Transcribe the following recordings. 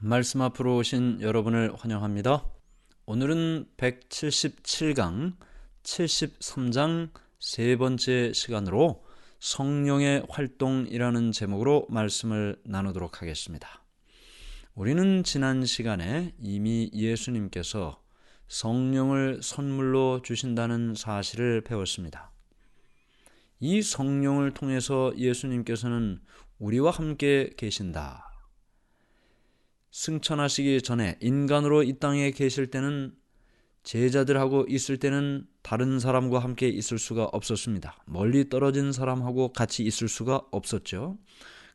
말씀 앞으로 오신 여러분을 환영합니다. 오늘은 177강 73장 세 번째 시간으로 성령의 활동이라는 제목으로 말씀을 나누도록 하겠습니다. 우리는 지난 시간에 이미 예수님께서 성령을 선물로 주신다는 사실을 배웠습니다. 이 성령을 통해서 예수님께서는 우리와 함께 계신다. 승천하시기 전에 인간으로 이 땅에 계실 때는 제자들하고 있을 때는 다른 사람과 함께 있을 수가 없었습니다. 멀리 떨어진 사람하고 같이 있을 수가 없었죠.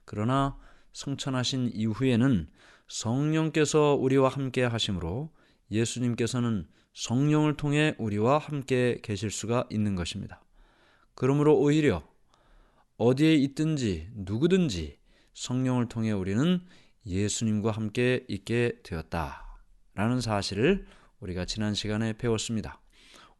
그러나 승천하신 이후에는 성령께서 우리와 함께 하심으로 예수님께서는 성령을 통해 우리와 함께 계실 수가 있는 것입니다. 그러므로 오히려 어디에 있든지 누구든지 성령을 통해 우리는 예수님과 함께 있게 되었다라는 사실을 우리가 지난 시간에 배웠습니다.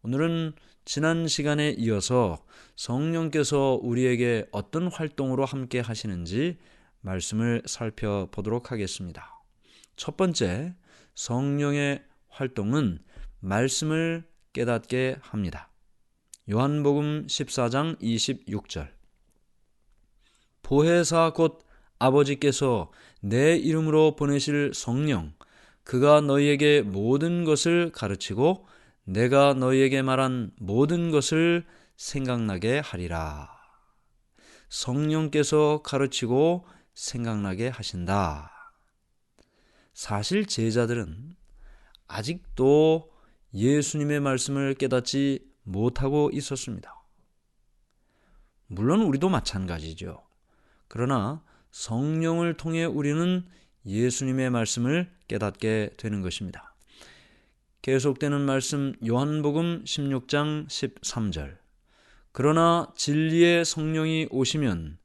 오늘은 지난 시간에 이어서 성령께서 우리에게 어떤 활동으로 함께 하시는지 말씀을 살펴보도록 하겠습니다. 첫 번째, 성령의 활동은 말씀을 깨닫게 합니다. 요한복음 14장 26절. 보혜사 곧 아버지께서 내 이름으로 보내실 성령, 그가 너희에게 모든 것을 가르치고 내가 너희에게 말한 모든 것을 생각나게 하리라. 성령께서 가르치고 생각나게 하신다. 사실 제자들은 아직도 예수님의 말씀을 깨닫지 못하고 있었습니다. 물론 우리도 마찬가지죠. 그러나 성령을 통해 우리는 예수님의 말씀을 깨닫게 되는 것입니다. 계속되는 말씀 요한복음 16장 13절. 그러나 진리의 성령이 오시면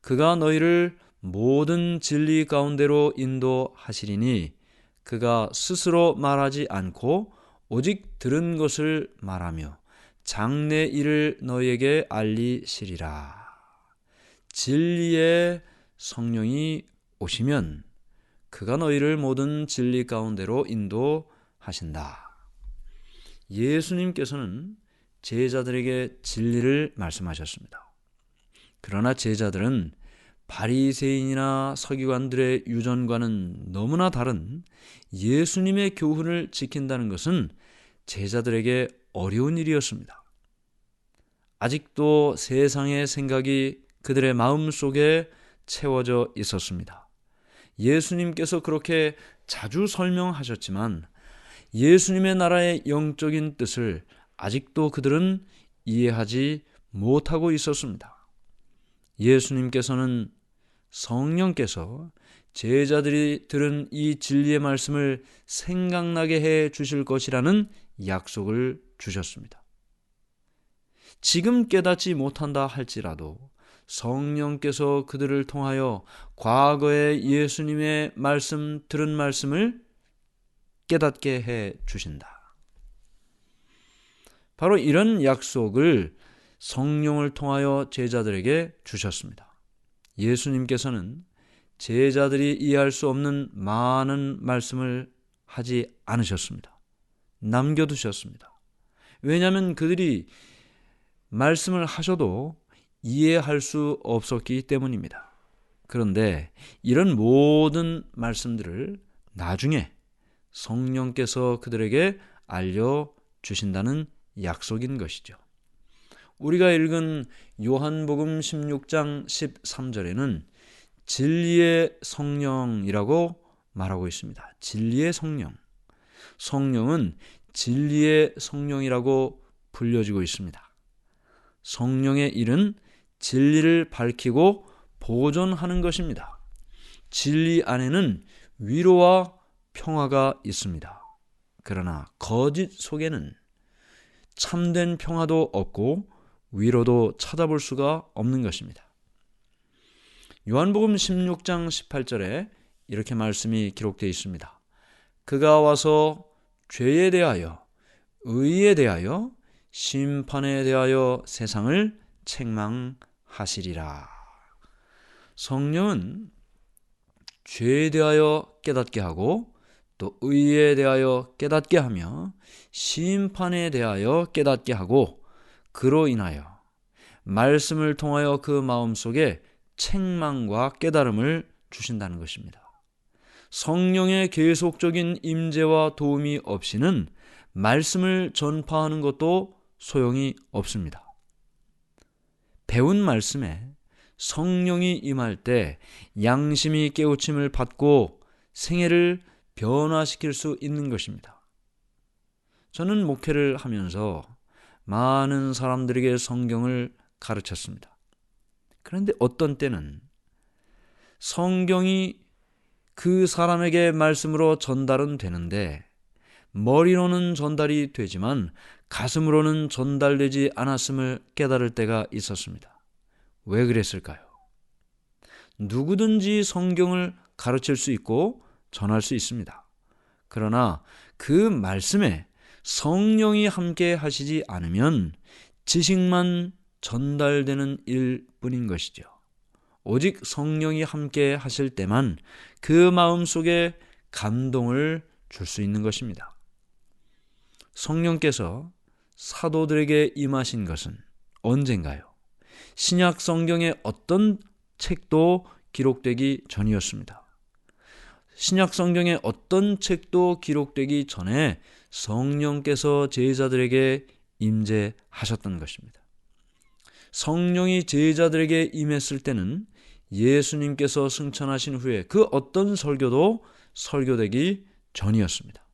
그가 너희를 모든 진리 가운데로 인도하시리니 그가 스스로 말하지 않고 오직 들은 것을 말하며 장래 일을 너희에게 알리시리라. 진리의 성령이 오시면 그가 너희를 모든 진리 가운데로 인도하신다. 예수님께서는 제자들에게 진리를 말씀하셨습니다. 그러나 제자들은 바리새인이나 서기관들의 유전과는 너무나 다른 예수님의 교훈을 지킨다는 것은 제자들에게 어려운 일이었습니다. 아직도 세상의 생각이 그들의 마음 속에 채워져 있었습니다. 예수님께서 그렇게 자주 설명하셨지만 예수님의 나라의 영적인 뜻을 아직도 그들은 이해하지 못하고 있었습니다. 예수님께서는 성령께서 제자들이 들은 이 진리의 말씀을 생각나게 해 주실 것이라는 약속을 주셨습니다. 지금 깨닫지 못한다 할지라도 성령께서 그들을 통하여 과거에 예수님의 말씀, 들은 말씀을 깨닫게 해 주신다. 바로 이런 약속을 성령을 통하여 제자들에게 주셨습니다. 예수님께서는 제자들이 이해할 수 없는 많은 말씀을 하지 않으셨습니다. 남겨두셨습니다. 왜냐하면 그들이 말씀을 하셔도 이해할 수 없었기 때문입니다. 그런데 이런 모든 말씀들을 나중에 성령께서 그들에게 알려주신다는 약속인 것이죠. 우리가 읽은 요한복음 16장 13절에는 진리의 성령이라고 말하고 있습니다. 진리의 성령. 성령은 진리의 성령이라고 불려지고 있습니다. 성령의 일은 진리를 밝히고 보존하는 것입니다. 진리 안에는 위로와 평화가 있습니다. 그러나 거짓 속에는 참된 평화도 없고 위로도 찾아볼 수가 없는 것입니다. 요한복음 16장 18절에 이렇게 말씀이 기록되어 있습니다. 그가 와서 죄에 대하여, 의에 대하여, 심판에 대하여 세상을 책망하시리라. 성령은 죄에 대하여 깨닫게 하고 또 의에 대하여 깨닫게 하며 심판에 대하여 깨닫게 하고 그로 인하여 말씀을 통하여 그 마음속에 책망과 깨달음을 주신다는 것입니다. 성령의 계속적인 임재와 도움이 없이는 말씀을 전파하는 것도 소용이 없습니다. 배운 말씀에 성령이 임할 때 양심이 깨우침을 받고 생애를 변화시킬 수 있는 것입니다. 저는 목회를 하면서 많은 사람들에게 성경을 가르쳤습니다. 그런데 어떤 때는 성경이 그 사람에게 말씀으로 전달은 되는데 머리로는 전달이 되지만 가슴으로는 전달되지 않았음을 깨달을 때가 있었습니다. 왜 그랬을까요? 누구든지 성경을 가르칠 수 있고 전할 수 있습니다. 그러나 그 말씀에 성령이 함께 하시지 않으면 지식만 전달되는 일뿐인 것이죠. 오직 성령이 함께 하실 때만 그 마음속에 감동을 줄 수 있는 것입니다. 성령께서 사도들에게 임하신 것은 언젠가요? 신약 성경의 어떤 책도 기록되기 전이었습니다. 신약 성경의 어떤 책도 기록되기 전에 성령께서 제자들에게 임재하셨던 것입니다. 성령이 제자들에게 임했을 때는 예수님께서 승천하신 후에 그 어떤 설교도 설교되기 전이었습니다.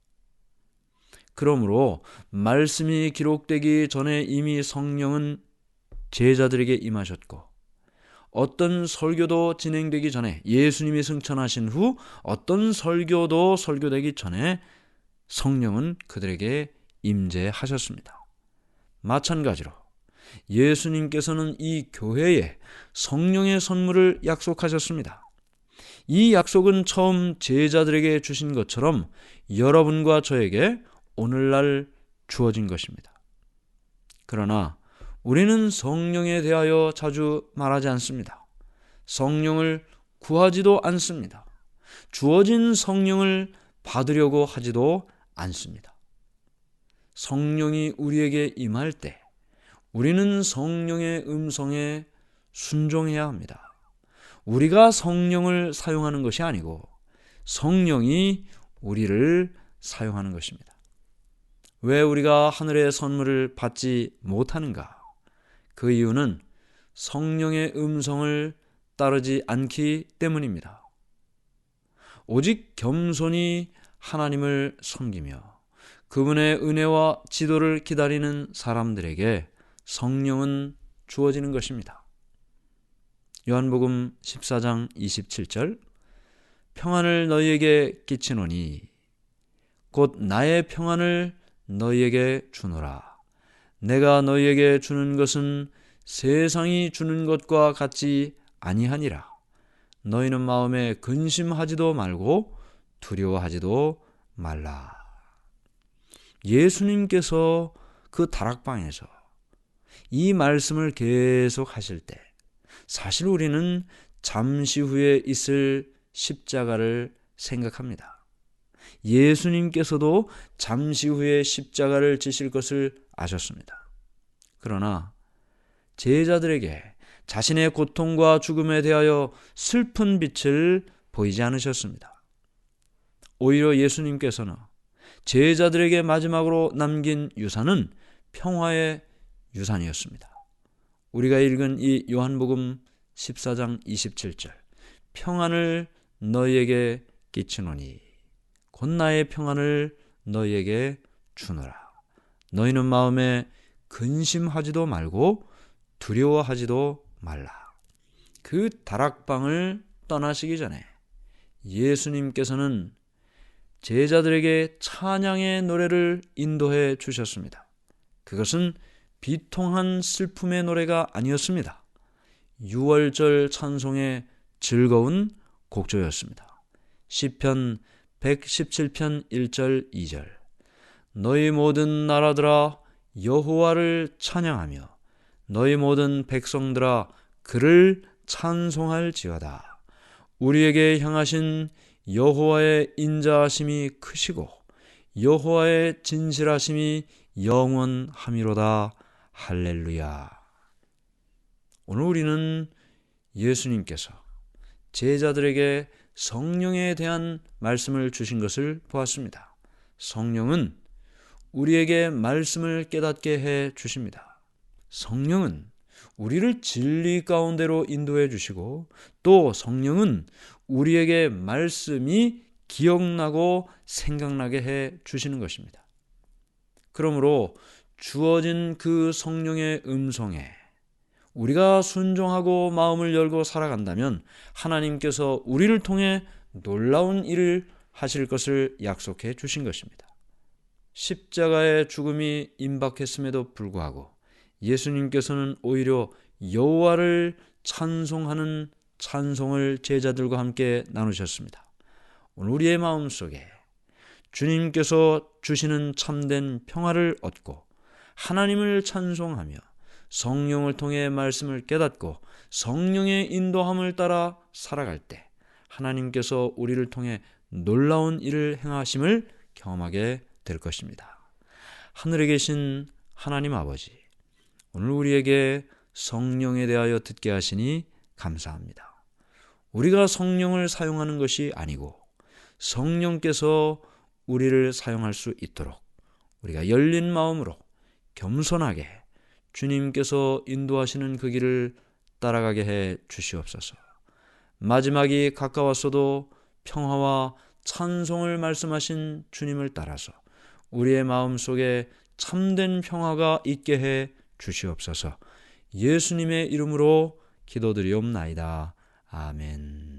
그러므로 말씀이 기록되기 전에 이미 성령은 제자들에게 임하셨고 어떤 설교도 진행되기 전에 예수님이 승천하신 후 어떤 설교도 설교되기 전에 성령은 그들에게 임재하셨습니다. 마찬가지로 예수님께서는 이 교회에 성령의 선물을 약속하셨습니다. 이 약속은 처음 제자들에게 주신 것처럼 여러분과 저에게 오늘날 주어진 것입니다. 그러나 우리는 성령에 대하여 자주 말하지 않습니다. 성령을 구하지도 않습니다. 주어진 성령을 받으려고 하지도 않습니다. 성령이 우리에게 임할 때 우리는 성령의 음성에 순종해야 합니다. 우리가 성령을 사용하는 것이 아니고 성령이 우리를 사용하는 것입니다. 왜 우리가 하늘의 선물을 받지 못하는가? 그 이유는 성령의 음성을 따르지 않기 때문입니다. 오직 겸손히 하나님을 섬기며 그분의 은혜와 지도를 기다리는 사람들에게 성령은 주어지는 것입니다. 요한복음 14장 27절 평안을 너희에게 끼치노니 곧 나의 평안을 너희에게 주노라. 내가 너희에게 주는 것은 세상이 주는 것과 같지 아니하니라. 너희는 마음에 근심하지도 말고 두려워하지도 말라. 예수님께서 그 다락방에서 이 말씀을 계속 하실 때 사실 우리는 잠시 후에 있을 십자가를 생각합니다. 예수님께서도 잠시 후에 십자가를 지실 것을 아셨습니다. 그러나 제자들에게 자신의 고통과 죽음에 대하여 슬픈 빛을 보이지 않으셨습니다. 오히려 예수님께서는 제자들에게 마지막으로 남긴 유산은 평화의 유산이었습니다. 우리가 읽은 이 요한복음 14장 27절 평안을 너희에게 끼치노니 곧 나의 평안을 너희에게 주노라. 너희는 마음에 근심하지도 말고 두려워하지도 말라. 그 다락방을 떠나시기 전에 예수님께서는 제자들에게 찬양의 노래를 인도해 주셨습니다. 그것은 비통한 슬픔의 노래가 아니었습니다. 유월절 찬송의 즐거운 곡조였습니다. 시편 117편 1절 2절 너희 모든 나라들아 여호와를 찬양하며 너희 모든 백성들아 그를 찬송할지어다. 우리에게 향하신 여호와의 인자하심이 크시고 여호와의 진실하심이 영원함이로다. 할렐루야. 오늘 우리는 예수님께서 제자들에게 성령에 대한 말씀을 주신 것을 보았습니다. 성령은 우리에게 말씀을 깨닫게 해 주십니다. 성령은 우리를 진리 가운데로 인도해 주시고 또 성령은 우리에게 말씀이 기억나고 생각나게 해 주시는 것입니다. 그러므로 주어진 그 성령의 음성에 우리가 순종하고 마음을 열고 살아간다면 하나님께서 우리를 통해 놀라운 일을 하실 것을 약속해 주신 것입니다. 십자가의 죽음이 임박했음에도 불구하고 예수님께서는 오히려 여호와를 찬송하는 찬송을 제자들과 함께 나누셨습니다. 오늘 우리의 마음속에 주님께서 주시는 참된 평화를 얻고 하나님을 찬송하며 성령을 통해 말씀을 깨닫고 성령의 인도함을 따라 살아갈 때 하나님께서 우리를 통해 놀라운 일을 행하심을 경험하게 될 것입니다. 하늘에 계신 하나님 아버지, 오늘 우리에게 성령에 대하여 듣게 하시니 감사합니다. 우리가 성령을 사용하는 것이 아니고 성령께서 우리를 사용할 수 있도록 우리가 열린 마음으로 겸손하게 주님께서 인도하시는 그 길을 따라가게 해 주시옵소서. 마지막이 가까웠어도 평화와 찬송을 말씀하신 주님을 따라서 우리의 마음속에 참된 평화가 있게 해 주시옵소서. 예수님의 이름으로 기도드리옵나이다. 아멘.